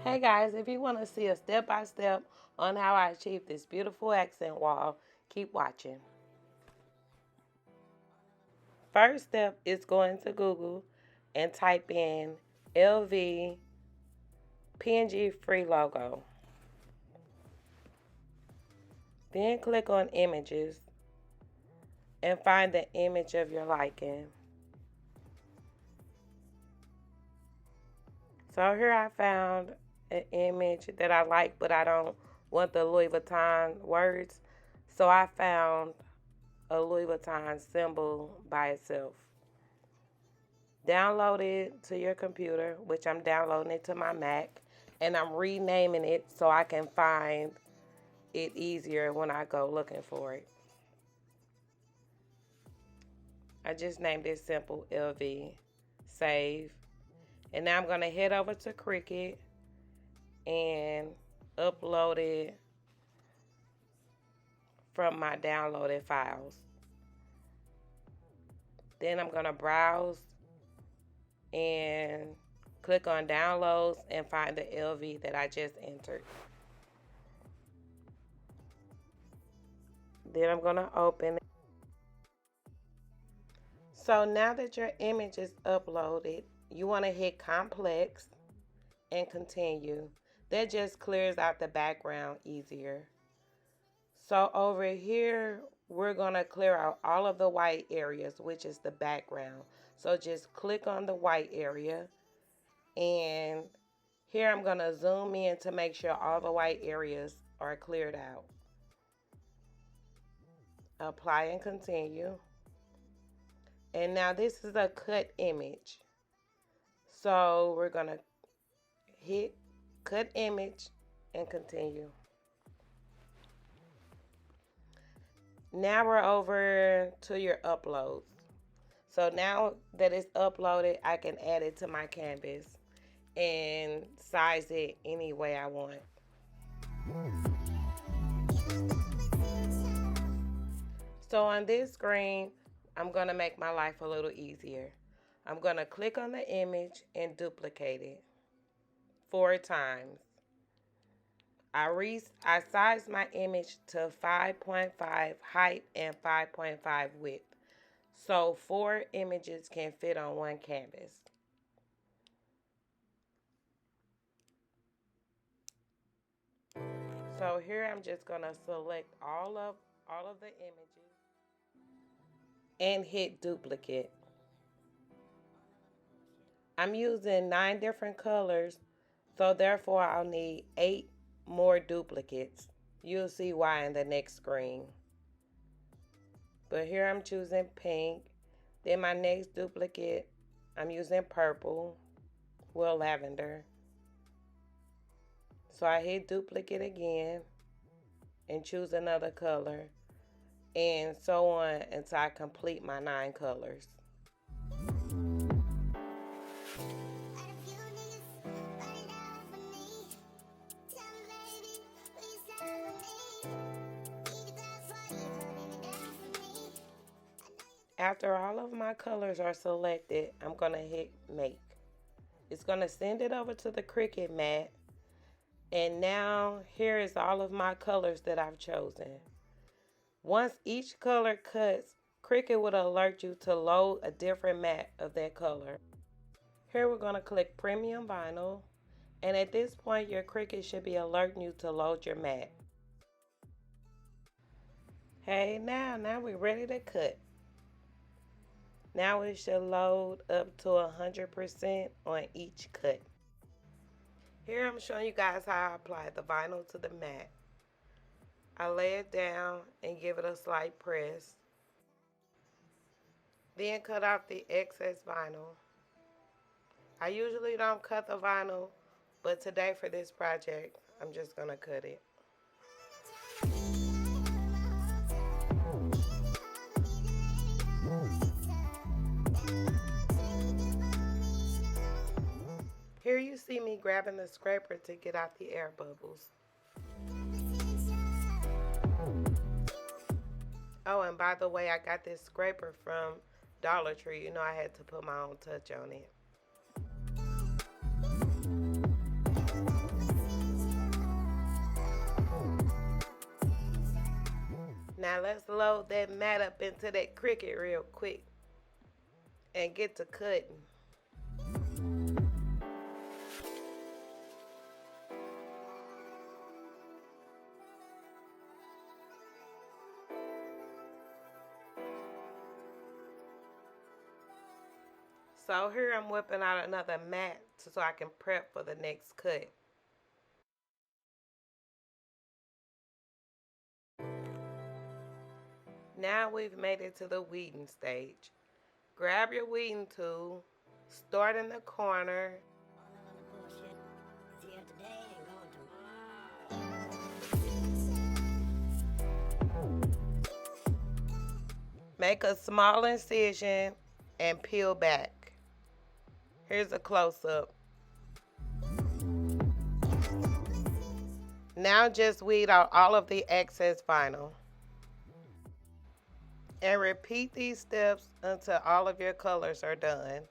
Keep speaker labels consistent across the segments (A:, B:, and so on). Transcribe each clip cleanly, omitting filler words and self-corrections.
A: Hey guys, if you want to see a step-by-step on how I achieved this beautiful accent wall, keep watching. First step is going to Google and type in LV PNG free logo. Then click on images and find the image of your liking. So here I found an image that I like, but I don't want the Louis Vuitton words. So I found a Louis Vuitton symbol by itself. Download it to your computer, which I'm downloading it to my Mac, and I'm renaming it so I can find it easier when I go looking for it. I just named it simple LV. Save. And now I'm going to head over to Cricut and upload it from my downloaded files. Then I'm going to browse and click on downloads and find the LV that I just entered. Then I'm going to open it. So now that your image is uploaded, you want to hit complex and continue. That just clears out the background easier. So over here, we're going to clear out all of the white areas, which is the background. So just click on the white area, and here I'm going to zoom in to make sure all the white areas are cleared out. Apply and continue. And now this is a cut image. So we're going to hit cut image and continue. Now we're over to your uploads. So now that it's uploaded, I can add it to my canvas and size it any way I want. So on this screen, I'm going to make my life a little easier. I'm going to click on the image and duplicate it 4 times. I sized my image to 5.5 height and 5.5 width. So 4 images can fit on one canvas. So here I'm just going to select all of the images and hit duplicate. I'm using 9 different colors, so therefore I'll need 8 more duplicates. You'll see why in the next screen. But here I'm choosing pink. Then my next duplicate, I'm using purple, well, lavender. So I hit duplicate again and choose another color, and so on until I complete my 9 colors. After all of my colors are selected, I'm going to hit make. It's going to send it over to the Cricut mat. And now here is all of my colors that I've chosen. Once each color cuts, Cricut will alert you to load a different mat of that color. Here we're going to click Premium Vinyl. And at this point, your Cricut should be alerting you to load your mat. Hey, now we're ready to cut. Now it should load up to 100% on each cut. Here I'm showing you guys how I apply the vinyl to the mat. I lay it down and give it a slight press. Then cut off the excess vinyl. I usually don't cut the vinyl, but today for this project, I'm just going to cut it. Here you see me grabbing the scraper to get out the air bubbles. Oh, and by the way, I got this scraper from Dollar Tree. You know, I had to put my own touch on it. Now let's load that mat up into that Cricut real quick and get to cutting. So here I'm whipping out another mat so I can prep for the next cut. Now we've made it to the weeding stage. Grab your weeding tool, start in the corner, make a small incision, and peel back. Here's a close-up. Now just weed out all of the excess vinyl. And repeat these steps until all of your colors are done.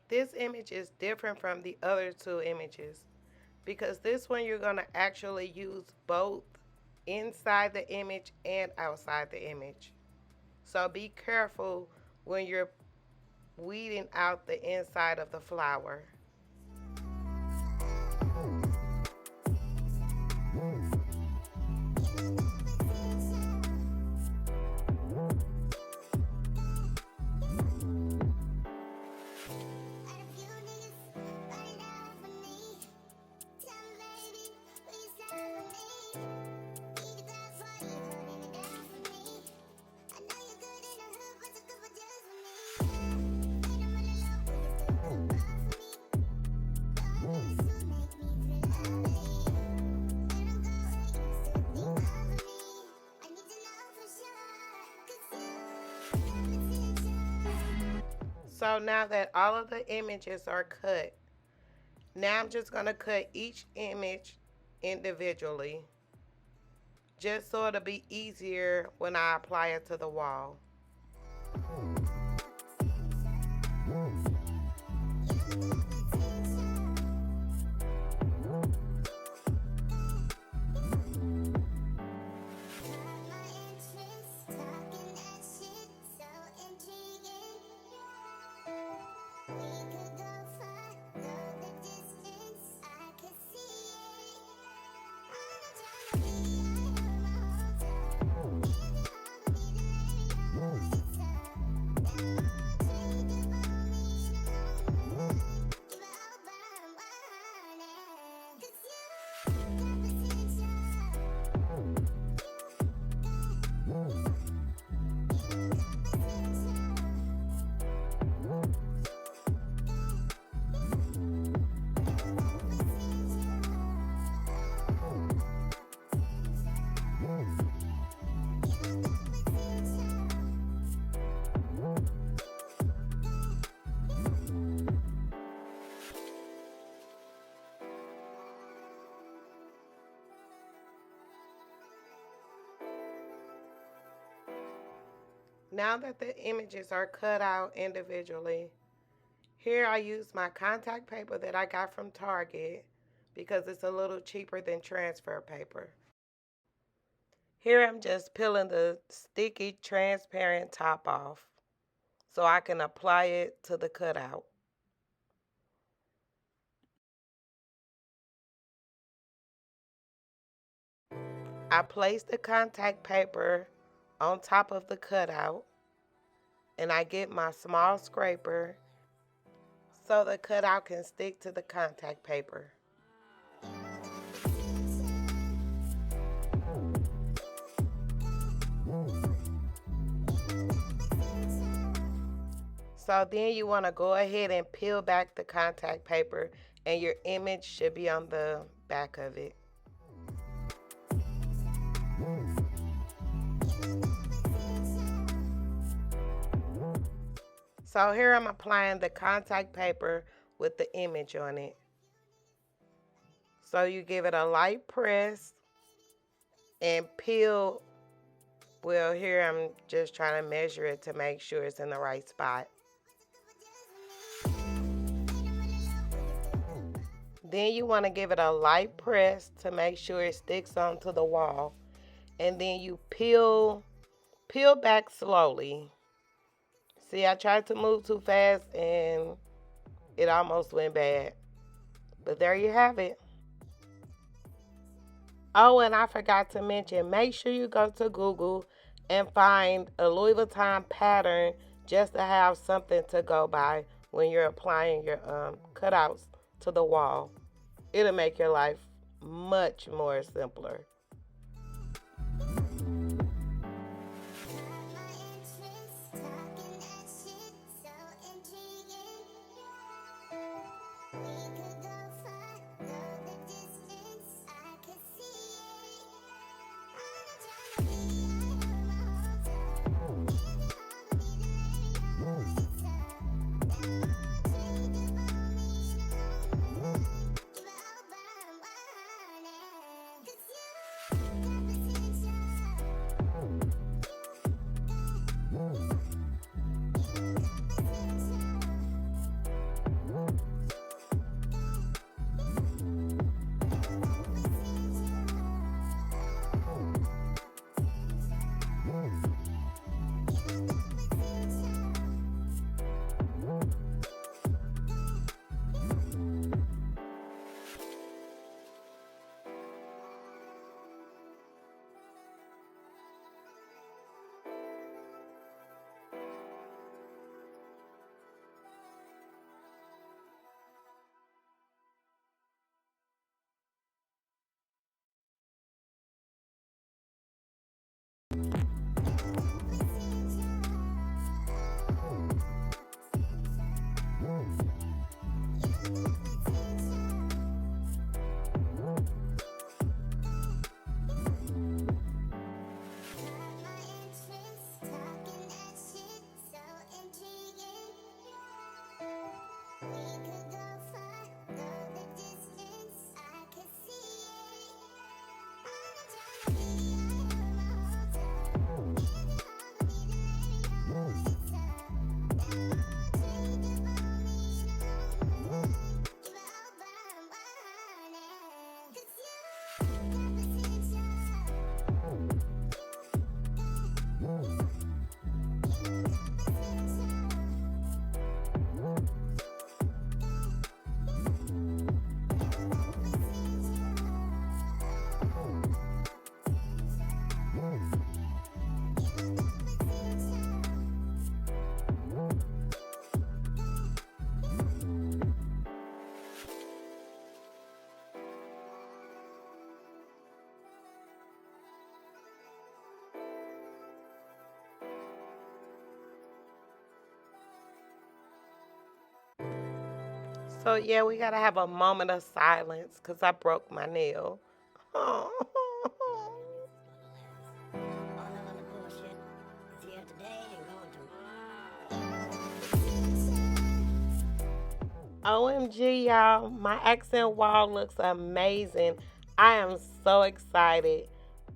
A: This image is different from the other two images because this one you're going to actually use both inside the image and outside the image. So be careful when you're weeding out the inside of the flower. So now that all of the images are cut, now I'm just going to cut each image individually, just so it'll be easier when I apply it to the wall. Now that the images are cut out individually, here I use my contact paper that I got from Target because it's a little cheaper than transfer paper. Here I'm just peeling the sticky transparent top off. so I can apply it to the cutout. I place the contact paper on top of the cutout, and I get my small scraper so the cutout can stick to the contact paper. So then you want to go ahead and peel back the contact paper, and your image should be on the back of it. So here I'm applying the contact paper with the image on it. So you give it a light press and peel. Well, here I'm just trying to measure it to make sure it's in the right spot. Then you want to give it a light press to make sure it sticks onto the wall. And then you peel back slowly. See, I tried to move too fast and it almost went bad. But there you have it. Oh, and I forgot to mention, make sure you go to Google and find a Louis Vuitton pattern just to have something to go by when you're applying your cutouts to the wall. It'll make your life much more simpler. So yeah, we gotta have a moment of silence because I broke my nail. Oh. OMG, y'all, my accent wall looks amazing. I am so excited.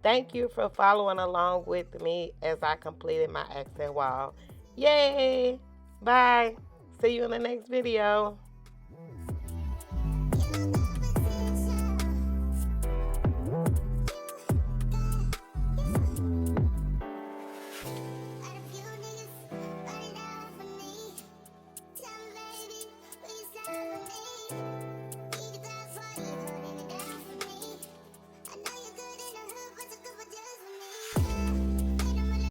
A: Thank you for following along with me as I completed my accent wall. Yay! Bye. See you in the next video.